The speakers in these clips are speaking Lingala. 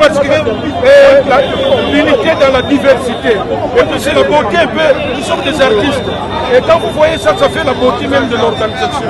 parce que l'unité dans la diversité. Et que c'est la beauté un peu. Nous sommes des artistes. Et quand vous voyez ça, ça fait la beauté même de l'organisation.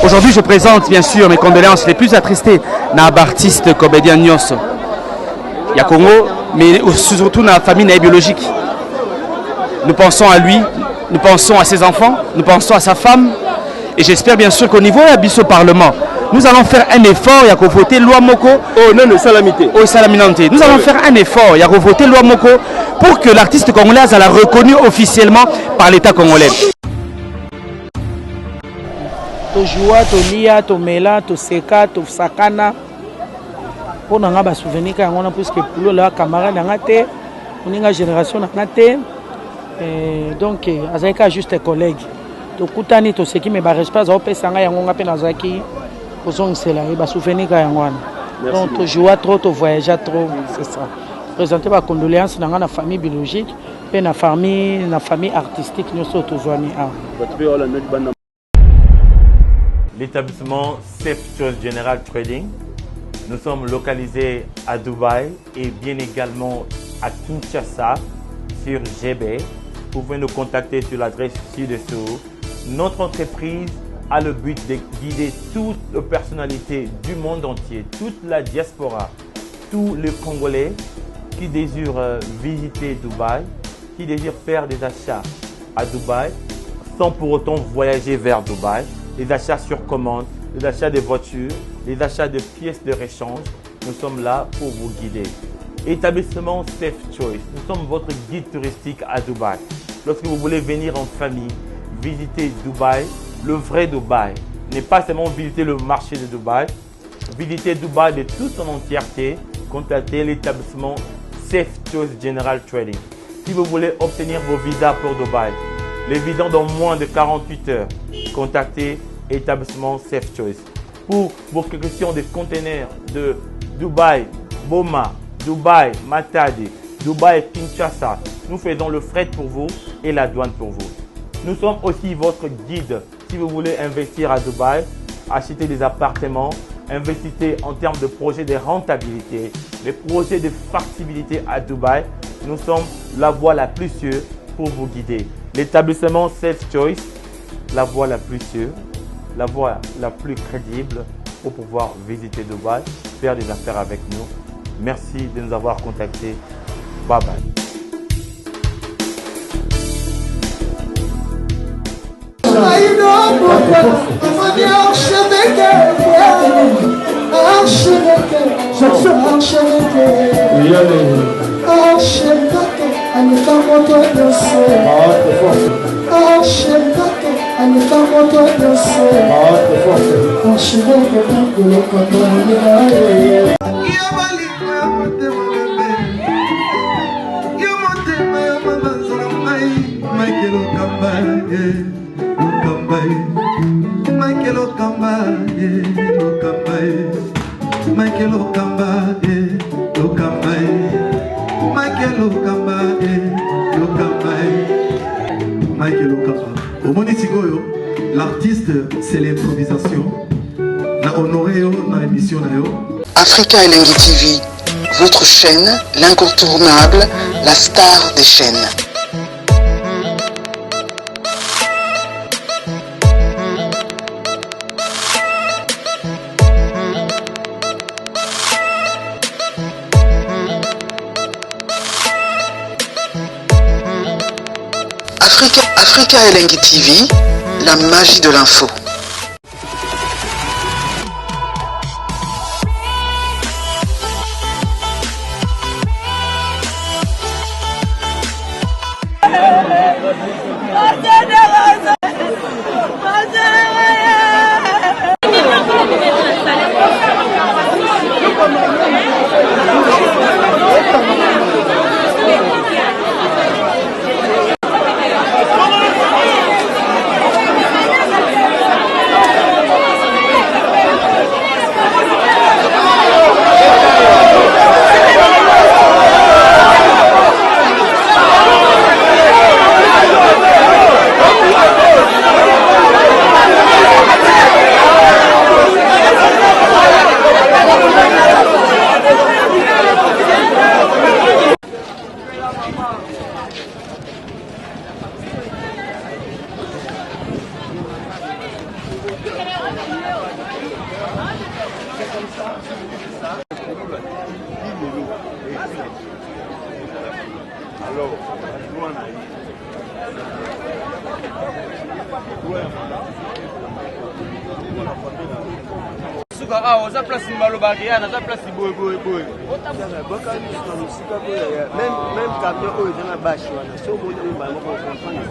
Aujourd'hui, je présente bien sûr mes condoléances les plus attristées à l'artiste comédien Nyoso. Il y a Congo, mais surtout dans la famille biologique. Nous pensons à lui, nous pensons à ses enfants, nous pensons à sa femme. Et j'espère bien sûr qu'au niveau du Parlement, nous allons faire un effort, il y a voter loi Moko. Oh non, Salaminante. Nous allons faire un effort, il y a voter loi Moko pour que l'artiste congolais soit reconnu officiellement par l'État congolais. To joie, to lia, to mela, to seka, to sakana. Pour nous avoir souvenir quand on a plus que pour le camarade dans la tête, on est une génération dans la tête. Donc, azaka juste collègue. To kutani to seki me barespaz au pesanga yango ngape nazaki posong cela et ba souvenir quand yango. Donc to joie trop, to voyager trop, c'est ça. Présenter ma condoléances dans la famille biologique, et la famille artistique nous sommes tous joignés. L'établissement Safe Choice General Trading. Nous sommes localisés à Dubaï et bien également à Kinshasa sur GB. Vous pouvez nous contacter sur l'adresse ci-dessous. Notre entreprise a le but de guider toutes les personnalités du monde entier, toute la diaspora, tous les Congolais qui désirent visiter Dubaï, qui désirent faire des achats à Dubaï sans pour autant voyager vers Dubaï. Les achats sur commande, les achats de voitures, les achats de pièces de réchange, nous sommes là pour vous guider. Établissement Safe Choice, nous sommes votre guide touristique à Dubaï. Lorsque vous voulez venir en famille, visiter Dubaï, le vrai Dubaï, n'est pas seulement visiter le marché de Dubaï, visiter Dubaï de toute son entièreté, contactez l'établissement Safe Choice General Trading. Si vous voulez obtenir vos visas pour Dubaï, les visas dans moins de 48 heures, contactez établissement Safe Choice. Pour vos questions de conteneurs de Dubaï, Boma, Dubaï, Matadi, Dubaï, Kinshasa, nous faisons le fret pour vous et la douane pour vous. Nous sommes aussi votre guide si vous voulez investir à Dubaï, acheter des appartements, investissez en termes de projets de rentabilité, les projets de factibilité à Dubaï. Nous sommes la voie la plus sûre pour vous guider. L'établissement Safe Choice, la voie la plus sûre, la voie la plus crédible pour pouvoir visiter Dubaï, faire des affaires avec nous. Merci de nous avoir contactés. Bye bye. L'artiste, c'est l'improvisation. Na honoré dans l'émission. Africa Elengi TV, votre chaîne, l'incontournable, la star des chaînes. Africa Elengi TV, la magie de l'info. Oza place malobaki ya naza place boy même camion oyo eza na bashi wana so moni oyo bango ko comprendre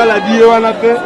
la vie on a fait.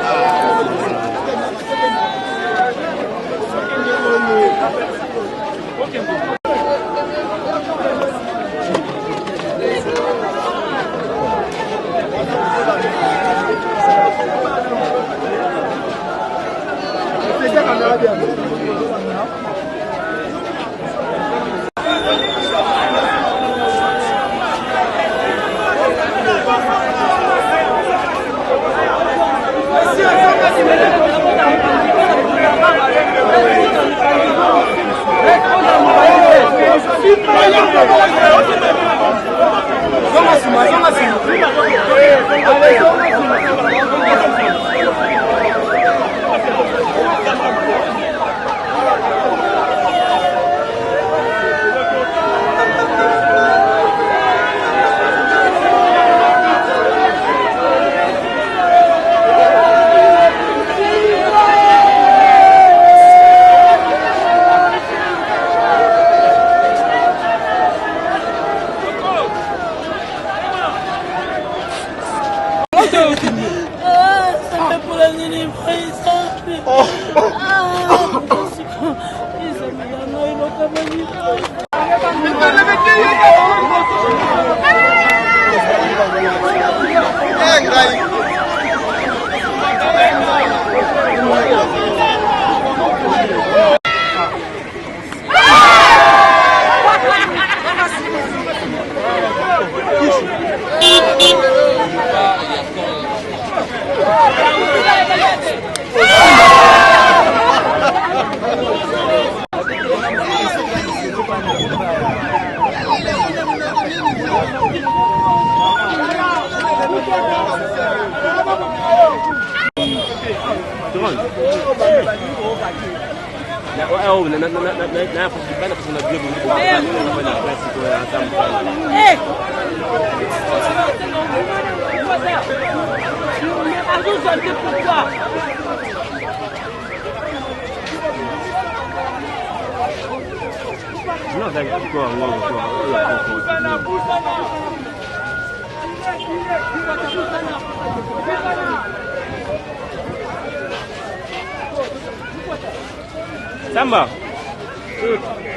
Samba,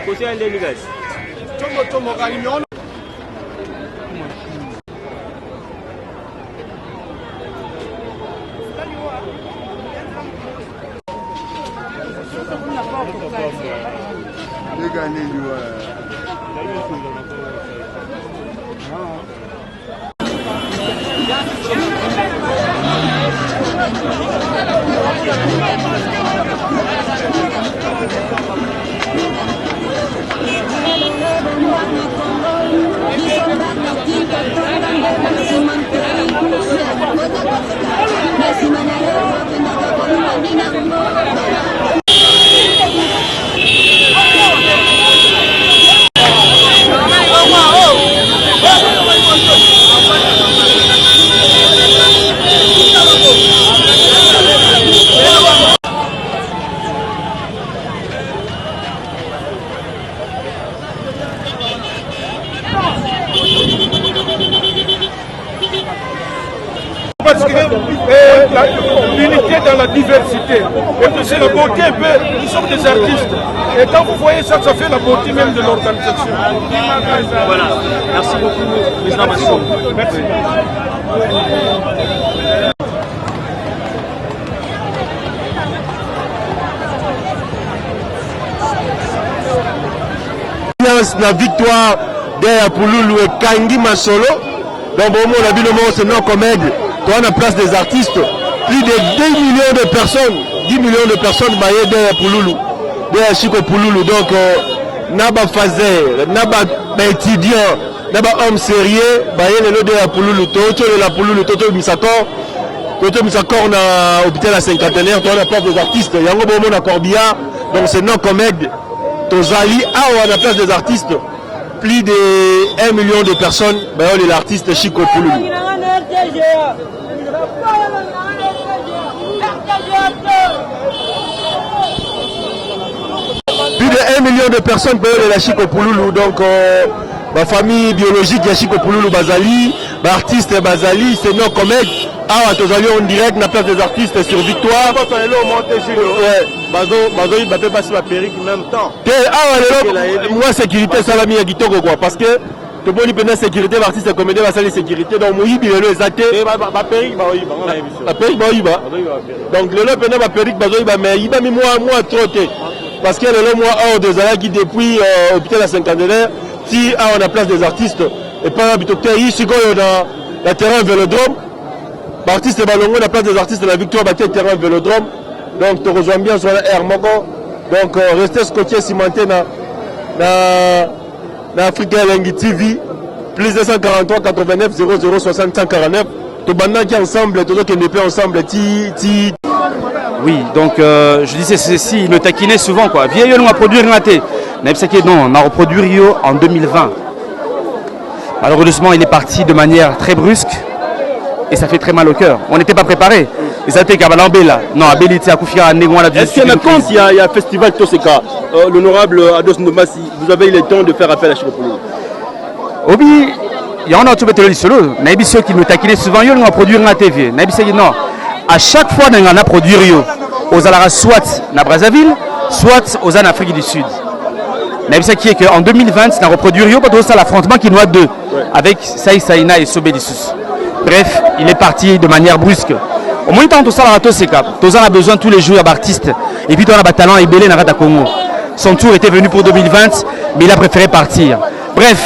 kosea ndeni guys. Chomo kalimiona. Parce que l'unité dans la diversité, et que c'est la beauté un peu, nous sommes des artistes. Et quand vous voyez ça, ça fait la beauté même de l'organisation. Voilà, merci beaucoup, président Massimo. Merci. La victoire derrière Pouloulou et Kangi Masolo. Donc bon, on a vu le mot, c'est non comédie. Toi, on a place des artistes. Plus de 10 millions de personnes, 10 millions de personnes baillées derrière Pouloulou, derrière Chico Pouloulou. Donc, naba fazer, naba étudiant, naba homme sérieux, baillé le lot derrière Pouloulou. Toto la Pouloulou, Toto Misakor. Toto Misakor, on a hôpital à cinquantenaire, toi, on a place des artistes. Yango Bomo, on a Corbia. Donc, c'est non comédie. Tozali, on a place des artistes. Plus de 1 million de personnes, ben on est l'artiste Chico Pouloulou. Plus de 1 million de personnes, ben on est la Chico Pouloulou. Donc, ma famille biologique, il y a Chico Pouloulou Bazali, artiste Bazali, c'est non comédie. Ah, Tozali en direct, on a place des artistes sur Victoire. Bazo, il va pas passer la périque en même temps. Moi, sécurité, ça va mis à Gitoko quoi. Parce que, tout le monde peut sécurité, l'artiste est comédien, va salir sécurité. Donc, moi, il est exacté. La périque, la périque, donc, le lot, pendant la périque, mais il va mis moi trop. Parce que le moi, hors des années qui depuis l'hôpital à cinquantenaire, si on a place des artistes, et pas l'hôpital, ici, dans la terrain Vélodrome, l'artiste est ballon, la place des artistes de la Victoire, bâti terrain Vélodrome. Donc, tu rejoins bien sur la Air Moko. Donc, restez scotché cimenté dans Africa Lengi TV. Plus 243 89 00 60 149. Tout le monde qui est ensemble, tout le monde qui est ensemble. Oui, donc je disais ceci, il me taquinait souvent quoi. Vieille, on a produit raté. Mais c'est que non, on a reproduit Rio en 2020. Malheureusement, il est parti de manière très brusque. Et ça fait très mal au cœur. On n'était pas préparé. Et ça a été Kabalambé là. Non, Abélité à Koufia, Négoin. Est-ce qu'il y a un compte, il y a un festival Toseka. L'honorable Ados Nomassi, vous avez eu le temps de faire appel à Chico Pouloulou. Obi, il y en a tout le solo. Naibisio qui me taquinait souvent, il a produit un TV. Naibisio non. À chaque fois, on a produit Rio. Aux Alara, soit na Brazzaville, soit aux Afrique du Sud. Naibisio qui est qu'en 2020, on a reproduit Rio, parce que c'est l'affrontement qui nous a deux. Avec Saï Saïna et Sobélissus. Bref, il est parti de manière brusque. Au moins, tout ça, Tozan a besoin tous les jours d'artistes. Et puis, on a un talent et Belé Narata Congo. Son tour était venu pour 2020, mais il a préféré partir. Bref,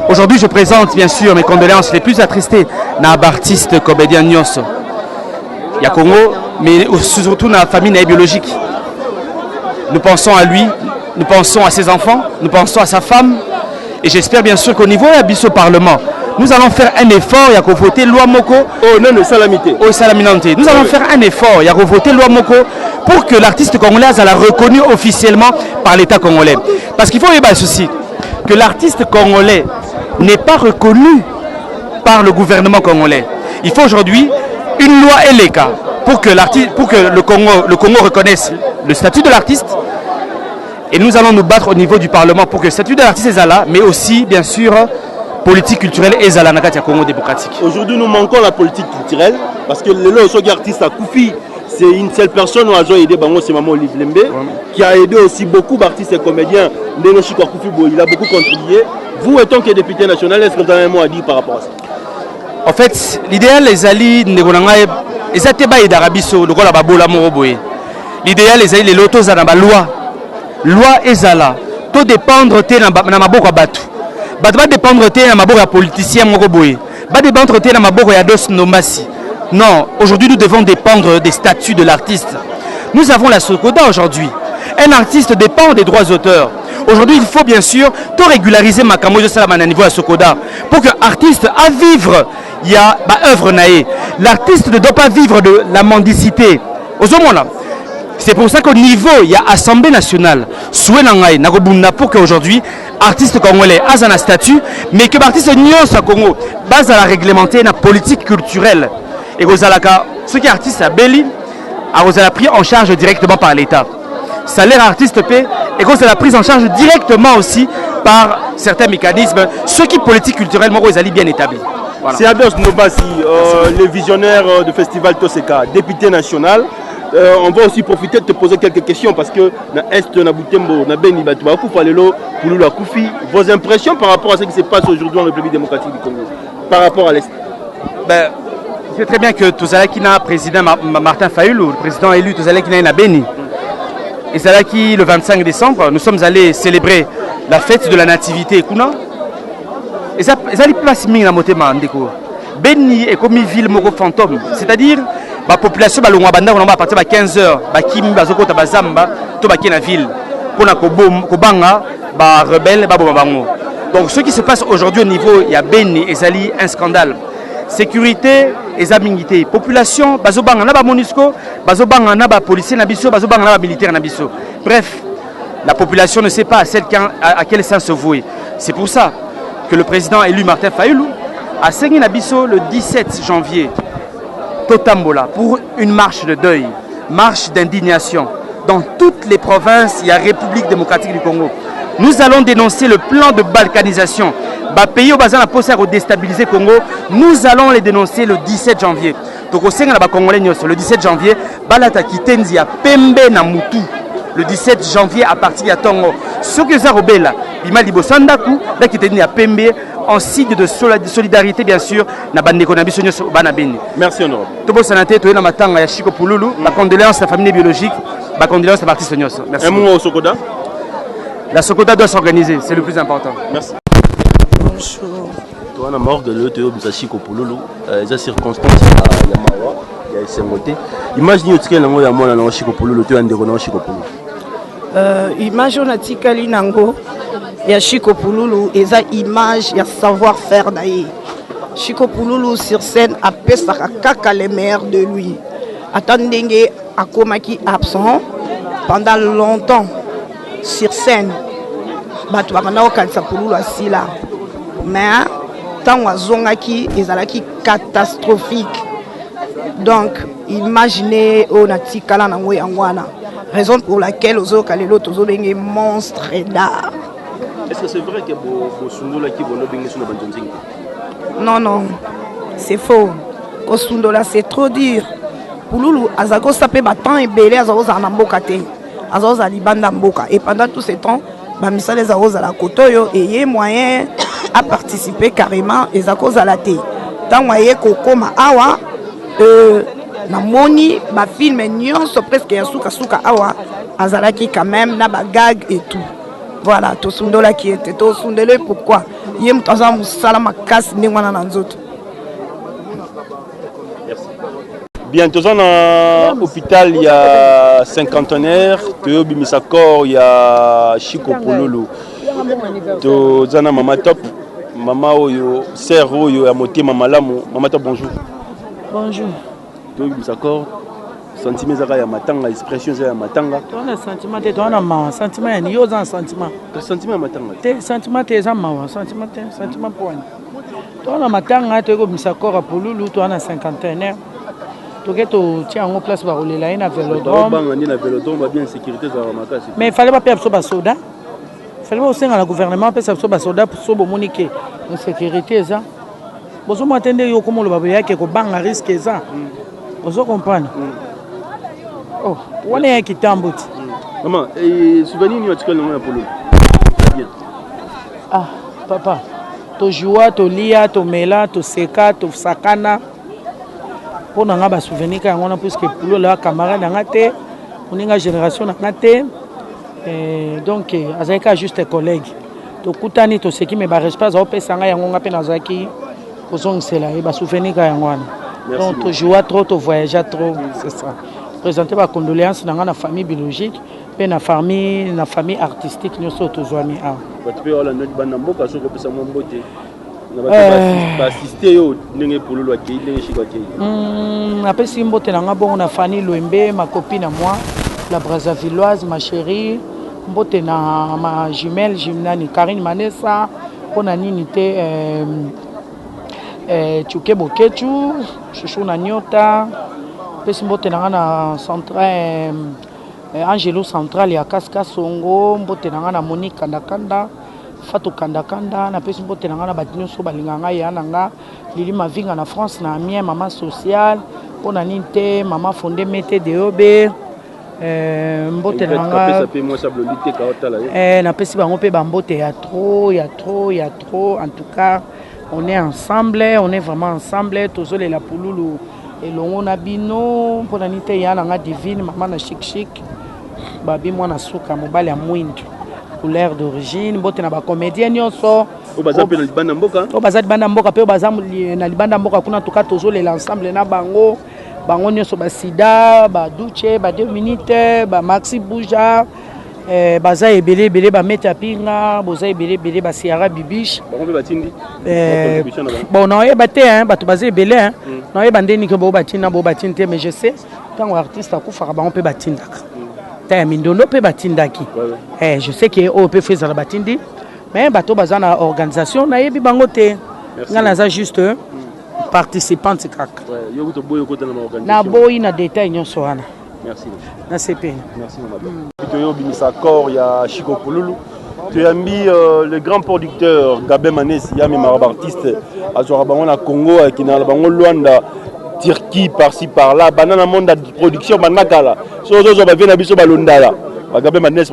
aujourd'hui, je présente bien sûr mes condoléances les plus attristées à l'artiste comédien Nyos. Il y a Congo, mais surtout dans la famille biologique. Nous pensons à lui, nous pensons à ses enfants, nous pensons à sa femme. Et j'espère bien sûr qu'au niveau de Abysso Parlement, nous allons faire un effort, il y a qu'au voter loi Moko. Oh non, salamité. Oh, salaminante. Nous allons faire un effort, il y a qu'au voter loi Moko pour que l'artiste congolais soit reconnu officiellement par l'État congolais. Parce qu'il faut y ceci, que l'artiste congolais n'est pas reconnu par le gouvernement congolais. Il faut aujourd'hui une loi ELECA pour que le Congo reconnaisse le statut de l'artiste. Et nous allons nous battre au niveau du Parlement pour que le statut de l'artiste est là, mais aussi, bien sûr, politique culturelle est là dans le Congo démocratique. Aujourd'hui, nous manquons la politique culturelle parce que le artiste à Koufi, c'est une seule personne qui a aidé c'est Maman Olive Lembe, qui a aidé aussi beaucoup d'artistes et comédiens. Il a beaucoup contribué. Vous, étant que député national, est-ce que vous avez un mot à dire par rapport à ça? En fait, l'idéal, les alliés, les atébas d'Arabie Saoudite, l'idéal, les alliés, les lotos dans la loi ezala to dépendre te na maboko ya batu va dépendre te na maboko ya politicien moko boye va dépendre te na maboko ya dos nomasi. Non, aujourd'hui nous devons dépendre des statuts de l'artiste. Nous avons la Sokoda aujourd'hui. Un artiste dépend des droits d'auteur. Aujourd'hui, il faut bien sûr tout régulariser Makambo de Salamana niveau à Sokoda pour que l'artiste à vivre il y a œuvre naé. L'artiste ne doit pas vivre de la mendicité. C'est pour ça qu'au niveau, il y a Assemblée nationale, pour qu'aujourd'hui, artiste congolais a un statut, mais que l'artiste nyos à Congo, base à la réglementer la politique culturelle. Et ceux qui sont artistes à Beli, a pris en charge directement par l'État. Salaire artiste paie, et que la prise en charge directement aussi par certains mécanismes, ceux qui politique culturelle, bien établis. Voilà. C'est Ados Nobasi, le visionnaire du festival Toseka, député national. On va aussi profiter de te poser quelques questions parce que dans l'Est, dans Butembo, dans Beni, vos impressions par rapport à ce qui se passe aujourd'hui en République démocratique du Congo, par rapport à l'Est? C'est très bien que Tozalaki n'a président Martin Fayulu, le président élu Tozalaki n'a Beni. Et Tozalaki, le 25 décembre, nous sommes allés célébrer la fête de la nativité Kuna. Et ça a une place mingi dans Motema Ndeko. Beni est comme une ville moko fantôme, c'est-à-dire la population balongwa banda on va partir à 15h, ba kimi bazokota bazamba to ba na ville pona ko banga ba rebelle ba bango. Donc ce qui se passe aujourd'hui au niveau il y a Beni et Zali un scandale. Sécurité et zamingité, population bazobanga na ba MONUSCO, bazobanga na ba policier na biso, bazobanga na ba militaire na biso. Bref, la population ne sait pas à quel sens se vouer. C'est pour ça que le président élu Martin Fayulu a signé Nabiso le 17 janvier Totambola pour une marche de deuil, marche d'indignation. Dans toutes les provinces, il y a République démocratique du Congo. Nous allons dénoncer le plan de balkanisation. Pays au bazar pour déstabiliser le Congo, nous allons les dénoncer le 17 janvier. Donc au sein de la Congolais, le 17 janvier, Balata Kitenzi a Pembe na Mutu. Le 17 janvier à partir de Tongo. Ce que ça robela, Bima Libo Sandaku, là qui était à Pembe, en signe de solidarité bien sûr, na bande konabisonyo bana beni. Merci honorable. Tobo sanate to na matanga ya Chiko Pululu, la condoléance à la famille biologique, la condoléance à l'artiste Nyos. Merci. Un mot au Sokoda. La Sokoda doit s'organiser, c'est le plus important. Merci. Bonjour. Toi na morgue le to bisa Chiko Pululu, za circonstance ya mawa ya sengote. Imagine yotsike nango ya mona na Chiko Pululu to ndeko na Chiko Pululu. Image on a tikali nango ya Chiko Pululu eza image ya savoir-faire naye. Chiko Pululu sur scène a pesaka kaka les meilleurs de lui. Attendenge akomaki absent pendant longtemps sur scène. Batu bakana okanisa Pululu asila. Mais tant azongaki ezalaki catastrophique. Donc imaginez on a tikala nango yangwana. Raison pour laquelle Ozo Kalelo Tozo Benge monstre d'art. Est-ce que c'est vrai que Bosundola qui vont bien sur la Banjonzing? Non, non, c'est faux. Kosundola c'est trop dur. Pululu Azako sapé battant et belé Azaroz Anambokate. Azaroz Alibanda Mboka. Et pendant tout ce temps, Bamisa les Aroz à la Kotoyo et y a moyen à participer carrément et Zako Zalate. Tant moyen Kokoma Awa. Namoni ba film nyonso presque ya suka awa azalaki quand même na ba gag et tout. Voilà, to sundola qui était to sundele pourquoi yem toza musala makasi ndengwana na nzoto. Bientôt dans l'hôpital il y a cinquantenaire, to bimisa corps il y a Chiko Pululu. To zana mama top Maman Oyo, sœur Oyo, à moté Maman Lamo, Maman bonjour. Bonjour. Tu es d'accord? Sentiment ya matanga, expression ya matanga. Tu as un sentiment, tu as un sentiment, il y a un sentiment. Le sentiment matanga. Te sentiment te zama, sentiment point. Tu as un matanga, tu as un saccord à Pouloulou, tu as un cinquantenaire. Tu tiens en place par les laines à Vélodrome. Mais il fallait pas perdre ce soda. Il fallait aussi dans le gouvernement perdre ce soda pour se communiquer. La sécurité ça. Vous m'entendez yo comment le babaya qui est bang à risque ça. Vous comprenez? Oh, on est qui tambout. Maman, et souvenir ni article dans Apollo. Bien. Ah, papa. To joua, to lia, to mela, to seka, to sakana. Pour nous avoir souvenir quand on a plus que pour le camarade dans la tête, on est une génération dans la tête. Donc, avec juste collègues. To kutani to ce qui me barre pas, on peut s'engager on a peine à zaki. Posons cela, et bah souvenir quand on a. Donc, to joua trop, to voyager trop, c'est ça. Présenter ma condoléance dans la famille biologique et la famille artistique nous sommes tous amis. Tu peux aller dans le banambo parce que ça mon beauté. Assister au n'engé pour le loyer n'engé chez loyer. Après si mbote na ngabo na Fanny Louembe, ma copine à moi, la Brazzavilloise, ma chérie, mbote na ma jumelle Jimnani Karine Manessa, pour na ninité Tchouké Bokechu, Chouchou na Nyota. Pesi mbote na central Angelo central ya Kaska Songo mbote na Monique Kandakanda Fatou Kandakanda na pesi mbote na batino so balinganga ya nanga Lili Mavinga na France na Amiens maman sociale pona ninte maman fondé mete DOB mbote na pesi bango pe bambote ya trop en tout cas on est ensemble, on est vraiment ensemble tous les la Pouloulou. Et l'on a bino pour la nité yana divine maman na chic babi moi na suka mobali ya mwindu couleur d'origine bote na ba comédien nyonso o baza pe na libanda mboka pe baza na libanda mboka kuna tuka tozo l'ensemble na bango nyonso ba sida ba duche ba 2 minutes ba maxi bouja baza ebele ba meta pinga boza ebele ba siara bibiche bango batindi bon non e baté hein bato baza ebele hein non e bandeni ke bo batinda mais je sais tant artiste akufaka bango pe batindaka ta mindono pe batindaki je sais que o pe faire la batindi mais bato baza na organisation na yebi bango te ngana za juste participante kaka yo kuto boyo kota na organisation na boyi na détail nyonso wana. Merci. Merci maman. Tu as mis accord il y a Chico Pouloulou. Tu as mis le grand producteur Gabé Manès, il y a mes artistes à Zorabango Congo qui na Bango Luanda Turquie par-ci par-là, banana monde de production banakala. So va venir biso balondala. Gabé Manès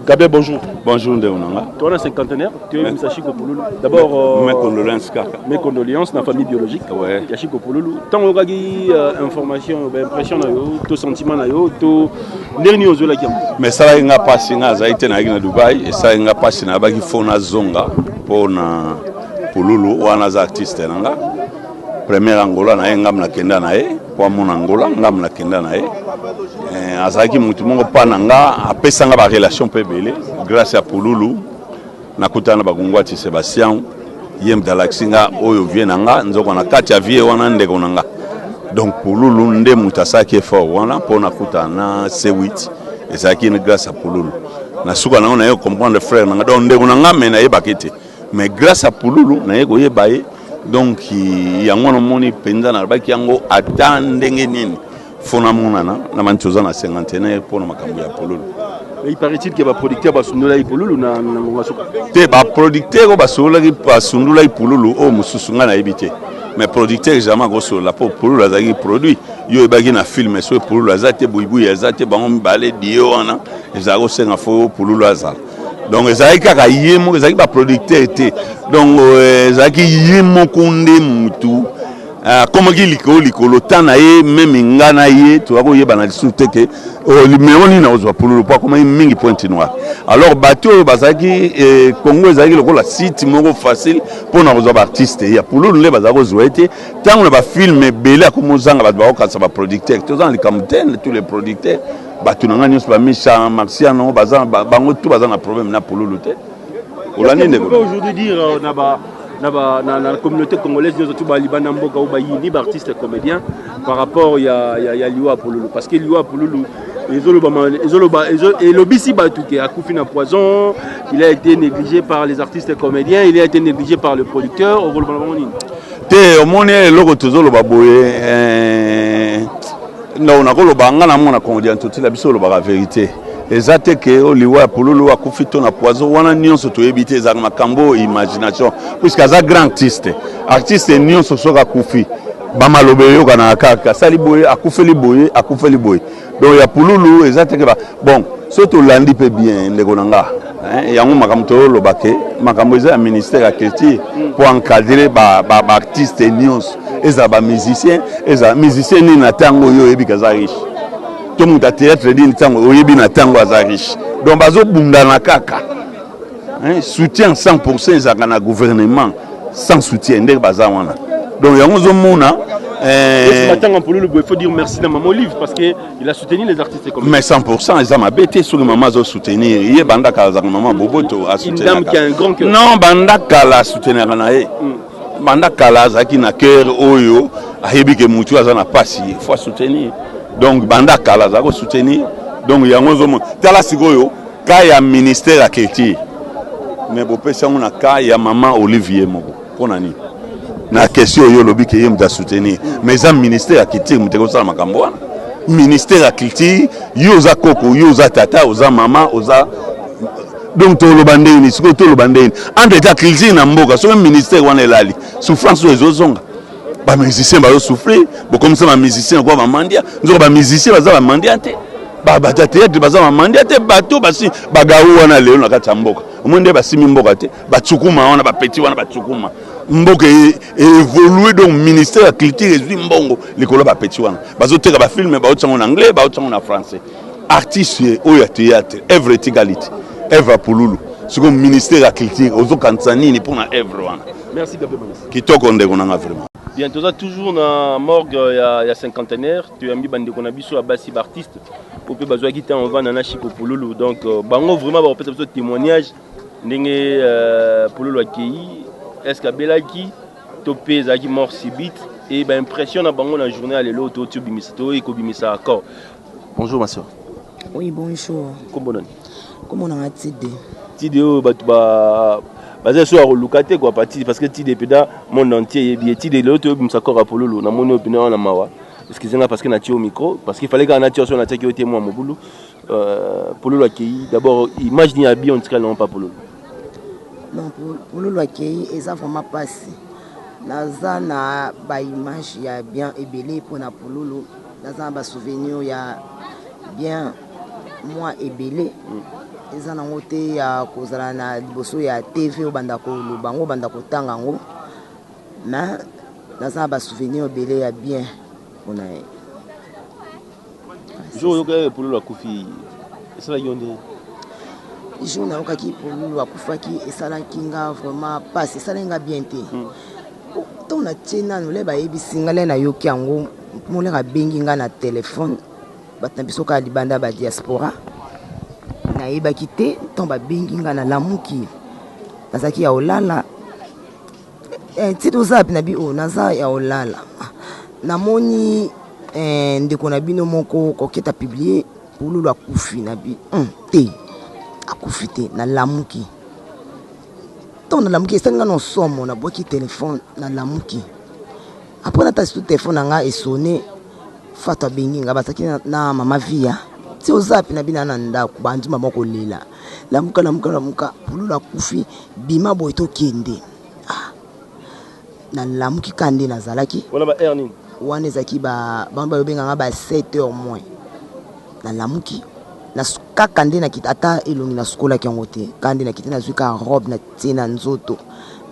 Gabé bonjour. Bonjour Ndeonanga. Tu as un cinquantenaire, tu as mis Chico Pouloulou. D'abord mes condoléances kaka. Mes condoléances na famille biologique. Ouais. Ya Chico Pouloulou. Tant on a information, impression na yo, to sentiment na yo, to dernier aux là qui. Mais ça nga passé nga zaite na na Dubai et ça nga passé na baki fona zonga pour na Pouloulou wana za artiste nanga. Premier Angola na ngam na kenda na e, kwa mon Angola ngam na kenda na e. Azaki mutu mongo pana nga apesa nga ba relation pe belé grâce à Pouloulou nakutana ba Gongwati Sébastien yem dalaxi nga oyo vie nanga nzoko na kati ya vie wana ndeko nanga donc Pouloulou nde mutasaki fort wana pona kutana C8 et ça qui grâce à Pouloulou na suka na ona yo comprendre frère nanga donc ndeko nanga mena ye bakete mais grâce à Pouloulou na ye ko ye baye donc yango no moni penza na baki yango atandenge nini fona monana na manchoza na 50 pour na makambo ya Pouloulou. Il paraît-il que les producteurs basundula Pouloulou na ngasuka. Te ba producteur basundula Pouloulou o mususunga na ebité. Mais producteur jamais goso la pour Pouloulou azaki produit yo ebaki na film so Pouloulou azate buibu azate bango mbale dio wana ezako senga fo Pouloulou azala. Donc ezaki kaka yemo ezaki ba producteur était. Donc ezaki yemo kunde mutu comme likolo tana ye même ngana ye tu vas yeba na lisuté que limeoni na ozwa Pouloulou pas comme mingi pointe noire alors bateau bazaki Congo ezaki lokola site moko facile pour na ozwa artiste ya Pouloulou le bazako zoete tant on ba film belé comme zanga ba bakasa ba producteur tous dans les camtaines tous les producteurs bato na ngani ba Micha Marciano bango tout bazana problème na Pouloulou te aujourd'hui dire la communauté congolaise nous tout Libana Mboka ou Bayini artiste comédien par rapport il y a Liwa Pouloulou parce que Liwa Pouloulou et l'obisi Batouké a couffé un poison, il a été négligé par les artistes comédiens, il a été négligé par le producteur au rôle au monde loko tozolo baboye on a kolo banga na mona comédien tout la biso lo ba vérité ezate ke Liwa Pouloulou a couffé ton poison wana nyonso to ebité za makambo imagination puisque za grand artiste nyonso soka couffé ba malobe yo kana kaka sali boye akufeli boye donc ya Pouloulou ezate ke ba bon surtout landi pe bien ndeko nanga yango makamto lo bake makambo za ministère ya culture pour encadrer ba artiste nyonso eza ba musicien ni na tango yo ebika za riche to muta théâtre di tango oyebi na tango za riche donc bazo bunda na kaka soutien 100% za kana gouvernement sans soutien ndeko baza wana donc yango zo mona il faut dire merci à Maman Olive parce qu'il a soutenu les artistes comme mais 100% ils ont bêté sur le maman à soutenir il y a banda kala maman Boboto à soutenir une dame qui a un grand cœur non banda kala soutenir nae banda kala zaki na cœur oyo ayebi ke mutu azana pasi il faut soutenir donc banda kala zako soutenir donc yango zo tala sikoyo ka ya ministère ya culture mais bopesa ngona ka ya maman Olivier moko pona ni na question yo lobi ke yem da soutenir mais un ministère à culture muteko sala makambo wana ministère à culture yo za koko yo za tata oza mama oza donc to lo bandeni siko to lo bandeni entre ta culture na mboka so ministère wana elali souffrance ezozonga ba musicien ba souffrir bo comme ça ba musicien quoi ba mandia nzo ba musicien baza ba mandia te ba théâtre baza ba mandia te bato basi bagawu wana leo na kata mboka omonde basimi mboka te ba tsukuma wana ba petit wana ba tsukuma mboka évolué donc ministère de la culture et mbongo likolo ba petit wana bazoteka ba film ba otsango en anglais ba otsango en français artiste oya théâtre œuvre égalité œuvre Pouloulou c'est comme ministère de la culture ozo kantsani pour na œuvre wana merci Gabriel kitoko ndeko nanga vraiment bien toza toujours na morgue ya cinquantenaire tu ambi bande kona biso abasi ba artiste pour pe bazwa kita on va na Chiko Pouloulou donc bango vraiment ba peut être témoignage ndenge Pouloulou akei est-ce que Belaki topé zaki mort subite et ben impression na bango na journée à l'élo to bimisto et ko bimisa accord. Bonjour ma soeur. Oui bonjour. Comment on a Tide o batu ba bazé so a relocate quoi parti parce que Tide peda monde entier et bien Tide l'élo to bimisa accord à Pouloulou na mono opinion na mawa. Excusez-moi parce que na tio au micro parce qu'il fallait qu'on a tio sur na tio témoin mon boulot. Pouloulou accueilli d'abord image ni habillé on tire non pas Pouloulou. Non, Pouloulou accueilli, et ça vraiment passé. Naza na ba image ya bien ébélé pour na Pouloulou. Naza ba souvenir ya bien moi ébélé. Et ça na ngote ya kozala na liboso ya TV au bandako lubango bandako tangango. Mais naza ba souvenir ébélé ya bien on a. Jo yoka Pouloulou akufi. Ça la yonde. Je n'ai pas qui pour nous à Koufaki et ça kinga vraiment passe ça n'enga bien té. Ton a tena nous les baebi singale na yoki ango mo le bengi nga na téléphone batambiso ka libanda ba diaspora na yeba kité ton ba bengi nga na lamuki nazaki ya olala tito zap na bi o naza ya olala na moni ndeko na bino moko koketa publier pour lu la kufi na bi té akufite na lamuki ton na lamuki senga no somo na boki téléphone na lamuki après na ta sur téléphone nga esonné fata bengi nga basaki na mama via ti ozapi na bina na ndako bandu mama ko lela lamuka pulula kufi bima boy to kende na lamuki kande na zalaki wala ba earning wane zaki ba bamba yobenga nga ba 7h moins na lamuki na suka kande na kitata elongi na skola kyangote kande na kitana zuka robe na tina nzoto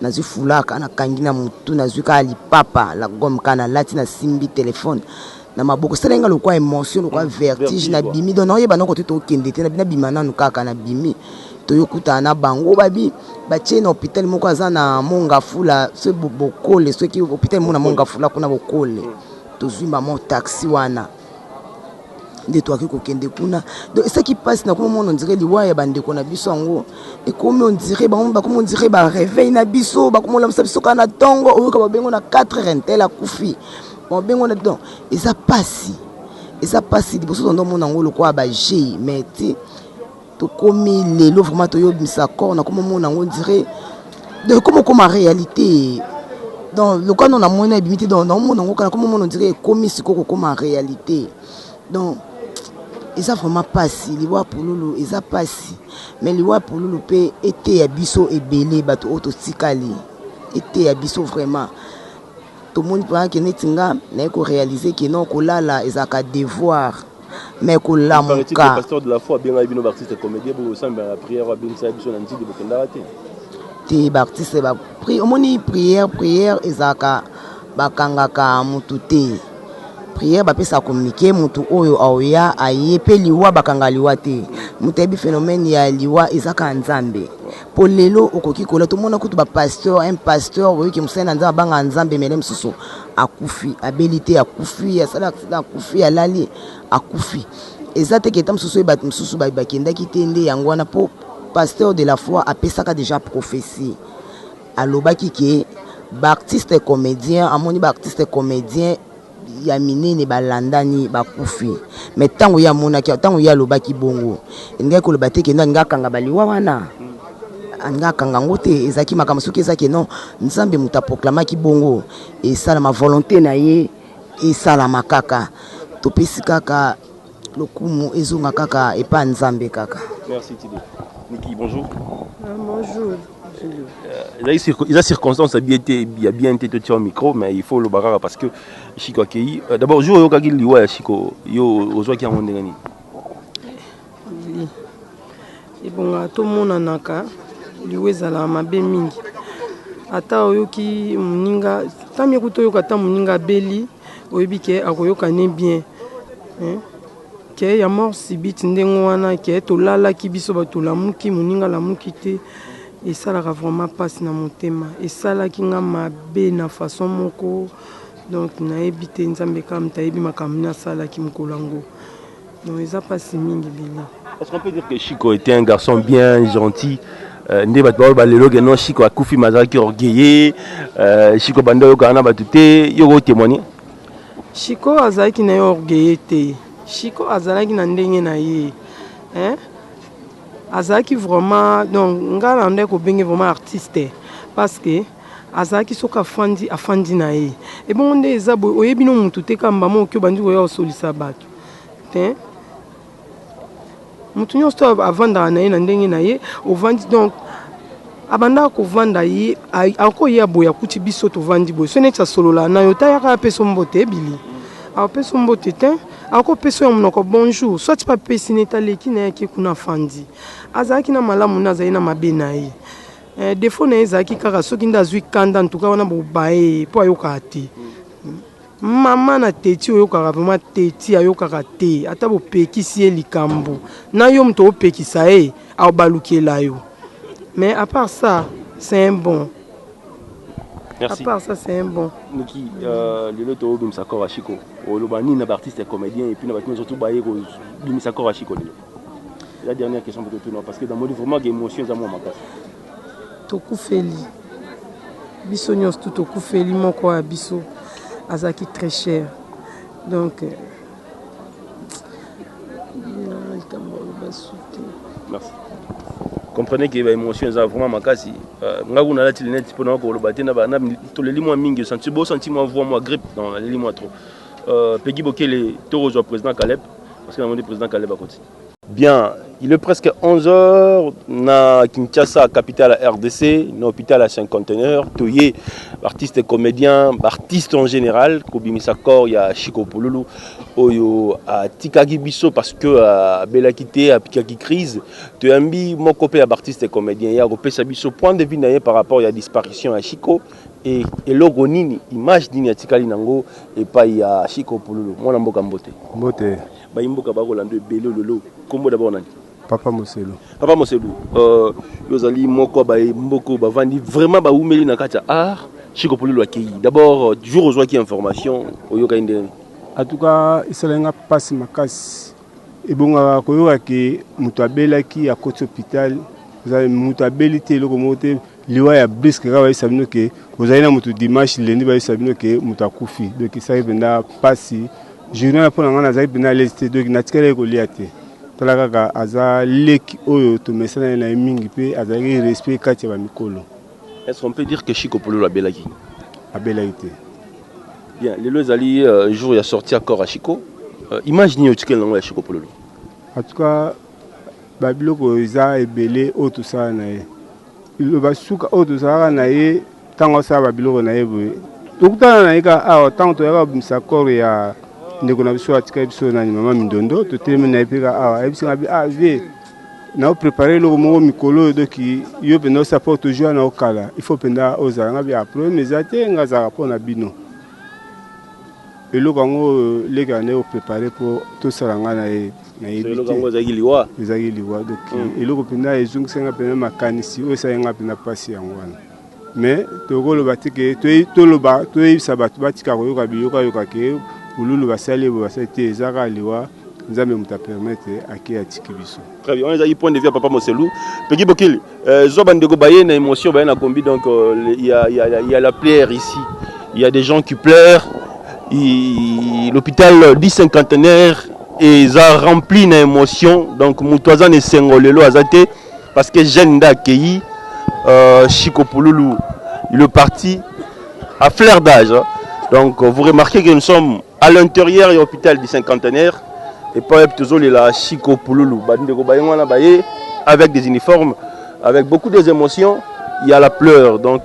na zifulaka na kangi na mutu na zuka alipapa la gomme kana lati na simbi téléphone na maboko selenga lokwa émotion lokwa vertige na bimi donc oyeba na kote to kende te na bina bimana nukaka na bimi to yokuta na bango babi ba na hôpital moko aza na monga fula ce bokole ce qui hôpital mona monga fula kuna bokole to zwimba mo taxi wana nde toaki kokende kuna. Donc ce qui passe na comment on dirait liwa ya bandeko na biso yango et comme on dirait comme on dirait ba réveil na biso ba comme on lamsa biso kana tongo o ka bengo na 4 rentel akufi bon bengo na donc et ça passe liboso ndo mona ngolo kwa ba G mais ti to komi lelo vraiment to yo misa corps na comment mona on dirait de comme en réalité dans le cas on a moins limité dans monde on comment on dirait comme siko comme en réalité donc et ça vraiment passe les voix pour lolo et ça passe mais les voix pour lolo peut été abisso et belé bato autostikali était abisso vraiment tout le monde prend que netinga n'a ko réaliser que non ko lala ezaka devoir mais ko la mon cas le pasteur de la foi bien abino artiste comédien pour ensemble la prière bien ça abisso nanti de bokenda raté te baptiste ba prière omoni prière ezaka bakangaka mutu te prière ba pesa communiquer mutu oyo aoya ayepe liwa bakanga liwa te mutebi phénomène ya liwa ezaka nzambe po lelo okoki kola to mona kutu ba pasteur un pasteur oyo ki musena nzamba banga nzambe melem susu akufi abilité akufi ya sala akufi alali akufi ezate ketam susu ba mususu ba bakenda kitende yangwana po pasteur de la foi a pesaka déjà prophétie alobaki ke baptiste comédien amoni baptiste comédien ya minene balandani bakufi mais tango ya monaki tango ya lobaki bongo ngai ko lobate ke nga kanga baliwa wana anga kanga ngote ezaki makambo soki ezaki non nzambe muta proclamaki bongo et ça ma volonté na ye et ça la makaka to pesi kaka lokumu ezonga kaka et pas nzambe kaka. Merci Tidé. Niki, bonjour. Bonjour. Il y a circonstance, il y a bien été au micro, mais il faut le barrage parce que Chico Akei. D'abord, je vais vous dire Chico, yo qui a mon dernier. Et bon, tout le monde en a qu'à lui zala mabe mingi. Ata oyoki muninga, tami kuto yokata muninga beli, oyebike akoyoka ne bien. Ke ya mort sibit ndengo wana ke to lala ki biso ba to lamuki muninga lamuki te. Et ça la vraiment passe dans mon thème et ça la qui n'a ma bé na façon moko donc na évité nzambe kam tayebi makamina ça la qui me kolango donc ils a passé mingi bila. Est-ce qu'on peut dire que Chico était un garçon bien gentil ndé batwa ba lelo non Chico akufi mazaki orgueillé Chico banda yo kana batute yo témoigner Chico azaki na orgueillé te Chico azalaki na ndenge na ye hein azaki vraiment donc ngala ndé ko bengi vraiment artiste parce que azaki soka afandi na ye et bon ndé ezabo oyebi no mutu te kamba mo kyo bandi ko ya solisa bato te mutu nyonso avanda na ye na ndenge na ye ovandi donc abanda ko vanda ye ako ya boya kuti biso to vandi boy sone tsa solola na yo tayaka peso mbote bili a peso mbote te ako peso ya monoko bonjour soit pas pesine taleki na yake kuna fandi azaki na malamu na zaina mabe na ye defo na ezaki kaka soki ndazwi kanda ntuka wana bobaye po ayoka te mama na teti oyokaka vraiment teti ayokaka te ata bopekisi ye likambo na yo mto opekisa ye aobalukela yo mais à part ça c'est un bon. Merci. À part ça, c'est un bon. Niki, le loto au Bimisakor à Chico. Au Lobani, n'a artiste et comédien, et puis n'a pas surtout baillé au Bimisakor à Chico. La dernière question peut-être parce que dans mon livre, vraiment, il y a émotion dans mon macasse. Toku Feli. Biso nyos tout Toku Feli, mon quoi, Biso. Azaki très cher. Donc. Merci. Comprenez que l'émotion est vraiment makasi. Ngaku na lati net pour ko lobate na ba na to le limo mingi senti bo senti moi voix moi grippe dans le limo trop. Peggy Bokele to rejoint président Caleb parce que on dit président Caleb à côté. Bien, il est presque 11h na Kinshasa, capitale RDC, na hôpital à 5 conteneurs, toyé artiste et comédien, artiste en général, Kobimisakor, il y a Chico Pululu, oyo a Tikagi Biso parce que a Belakité a Pikaki crise, toyambi mon copain artiste et comédien, il y a Ropé Sabiso point de vue par rapport à la disparition à Chico et logo nini image nini ya Tikali nango et pas il y a Chico Pululu. Moi namboka mbote. Mbote. Ba imboka ba Rolando Belo lolo. Kombo d'abord nani? Papa Moselu. Papa Moselu. Yozali moko ba mboko ba vandi vraiment ba umeli na katia art Chico Pululu akei. D'abord jour ozwa ki information oyoka indeni. En tout cas, il s'est passe makasi. Et bon, koyoka ke mutu abelaki à côté hôpital, mutu abelité le komote liwa ya brisque ka ba sabino ke ozali na mutu dimanche lundi ba sabino ke mutu akufi. Donc ça benda pasi journée pour nga na zali benda lesté donc na tikele ko liate. Tala kaka aza leki oyo to mesana na mingi pe azali respect kati ba mikolo. Est-ce qu'on peut dire que Chico Pululu abelaki? Abelaki. Bien, les deux alliés jour il a sorti encore à Chico. Imaginez au ticket de Chico Pululu. En tout cas, Babiloko Iza et Belé, autre ça, le Basuka, autre ça, naïe, tant que ça, Babiloko naïe. Donc, tant que tu as un saccord, il y a des connexions à ticket de maman Mindondo, tu termines à Piga, nous préparer le moment Mikolo, donc il y a un support toujours à Okala. Il faut prendre aux Arabes après, mais à terre, on a rapport à Bino. Et le Congo, les Ghanais ont préparé pour tout ça. Et le Congo, ils ont donc et le Copina, ils ont un mécanicien, ils ont un passé en one. Mais tu as le bâti que tu le bas, tu es sabat, bâti carreau, kabioka, yokake, ou le basali, ou basali, zara, liwa, nous allons te permettre à qui a tikibiso. Très bien, on a eu point de vue à Papa Moselou. Peggy Bokil, Zobandego Baye, une émotion, Baye na combi, donc il y a la plaire ici. Il y a des gens qui pleurent. L'hôpital dit cinquantenaire et ça rempli d'émotions. Donc Moutouazan et Sengolelo Azate parce que jeune d'accueilli Chico Pululu il est parti à fleur d'âge. Donc vous remarquez que nous sommes à l'intérieur de l'hôpital du cinquantenaire et pas toujours la Chico Pululu avec des uniformes, avec beaucoup d'émotions. Il y a la pleure, donc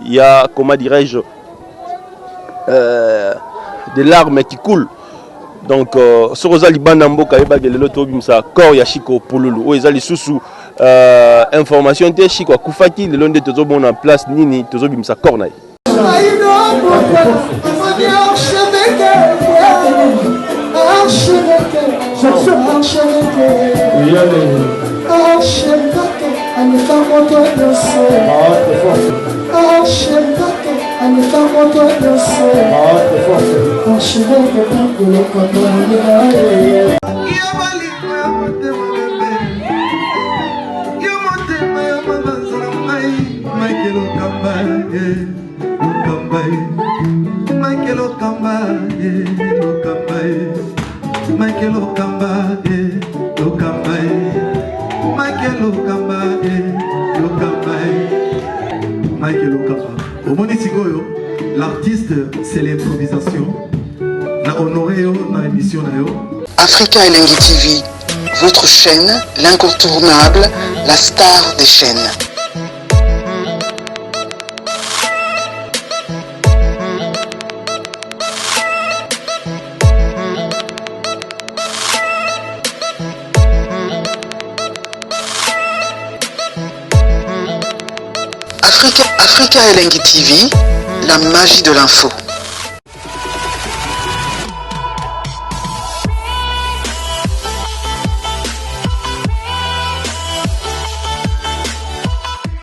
il y a, comment dirais-je, des larmes qui coulent. Donc, sur Rosali Banambo, Kaibagelo Tobimsa, Kor Yashiko Pululu, où ils allaient sous information de Chico Koufaki, le long de Tozobon en place, Nini, Tozobimsa Kornaï. L'artiste, c'est l'improvisation. La honoré dans l'émission. Africa Elengi TV, votre chaîne, l'incontournable, la star des chaînes. Africa Elengi TV, la magie de l'info.